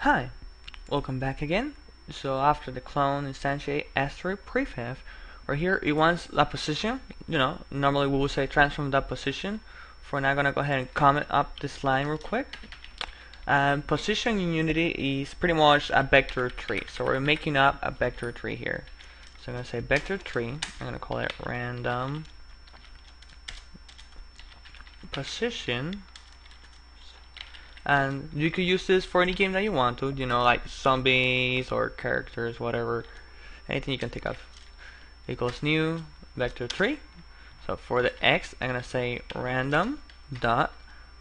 Hi, welcome back again. So after the clone instantiate asteroid prefab, right here it wants that position. Normally we would say transform that position. For now, I'm gonna go ahead and comment up this line real quick. Position in Unity is pretty much a vector tree. So we're making up a vector tree here. So I'm gonna say vector tree. I'm gonna call it random position. And you could use this for any game that you want to, like zombies or characters, whatever, anything you can think of. Equals new vector tree. So for the x, I'm gonna say random dot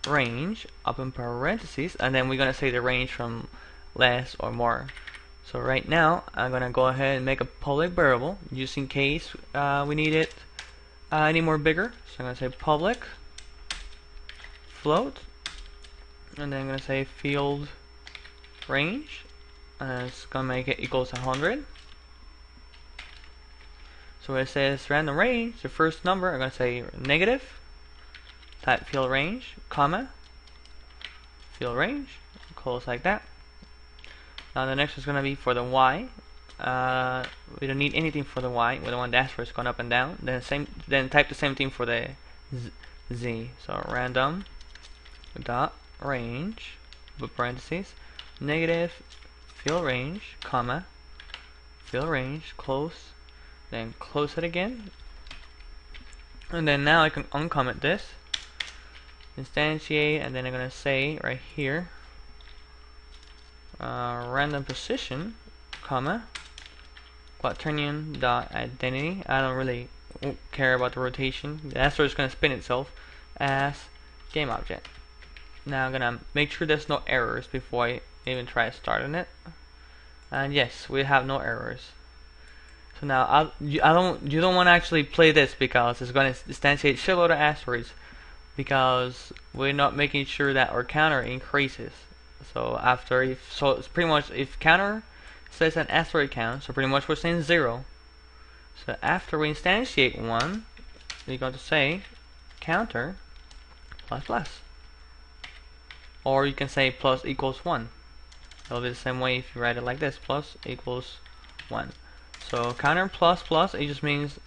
range open parentheses, and then we're gonna say the range from less or more. So right now, I'm gonna go ahead and make a public variable just in case we need it any more bigger. So I'm gonna say public float. And then I'm gonna say field range, and it's gonna make it equals 100. So when it says random range, the first number, I'm gonna say negative, type field range, comma, field range, close like that. Now the next is gonna be for the y. We don't need anything for the y. We don't want the asteroids going up and down. Then type the same thing for the z. So random dot range with parentheses negative field range comma field range close, then close it again, and then now I can uncomment this, instantiate, and then I'm gonna say right here random position comma quaternion dot identity. I don't really care about the rotation. The asteroid is gonna spin itself as game object. Now I'm gonna make sure there's no errors before I even try starting it. And yes, we have no errors. So now you don't want to actually play this because it's going to instantiate shitload of asteroids because we're not making sure that our counter increases. So it's pretty much if counter says an asteroid count, so pretty much we're saying 0. So after we instantiate one, we're going to say counter plus plus. Or you can say plus equals 1. It'll be the same way if you write it like this, plus equals 1. So counter plus plus, it just means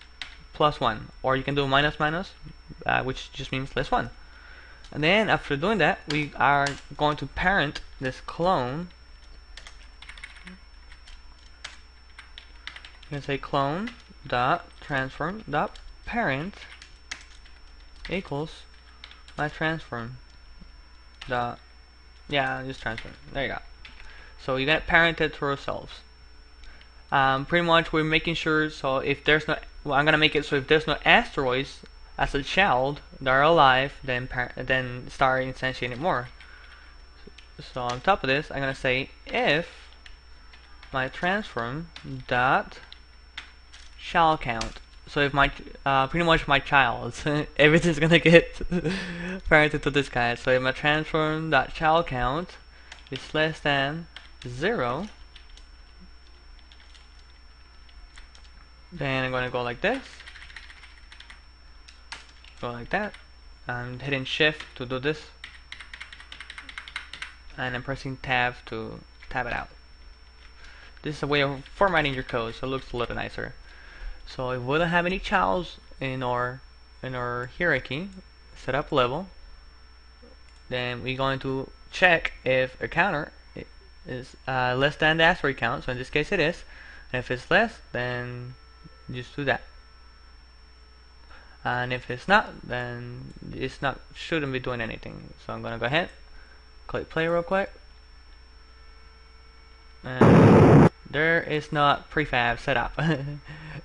plus 1. Or you can do minus minus, which just means less 1. And then after doing that, we are going to parent this clone. You can say clone dot transform dot parent equals my transform dot just transfer. There you go. So you get parented to ourselves. Pretty much we're making sure, so if there's no, I'm gonna make it so if there's no asteroids as a child that are alive, then start instantiating more. So on top of this, I'm gonna say if my transform dot shall count. So if my pretty much my child, everything's gonna get parented to this guy. So if my transform dot child count is less than 0, then I'm gonna go like this, go like that. I'm hitting shift to do this, and I'm pressing tab to tab it out. This is a way of formatting your code so it looks a little nicer. So if we don't have any childs in our hierarchy setup level, then we're going to check if a counter is less than the asteroid count. So in this case it is, and if it's less, then just do that. And if it's not, then shouldn't be doing anything. So I'm gonna go ahead, click play real quick, and there is not prefab set up.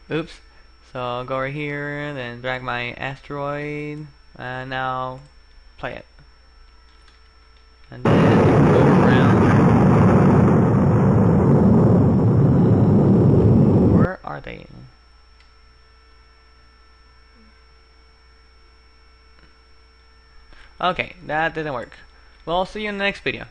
Oops. So I'll go over here, then drag my asteroid, and now play it. And then go around. Where are they? Okay, that didn't work. Well, I'll see you in the next video.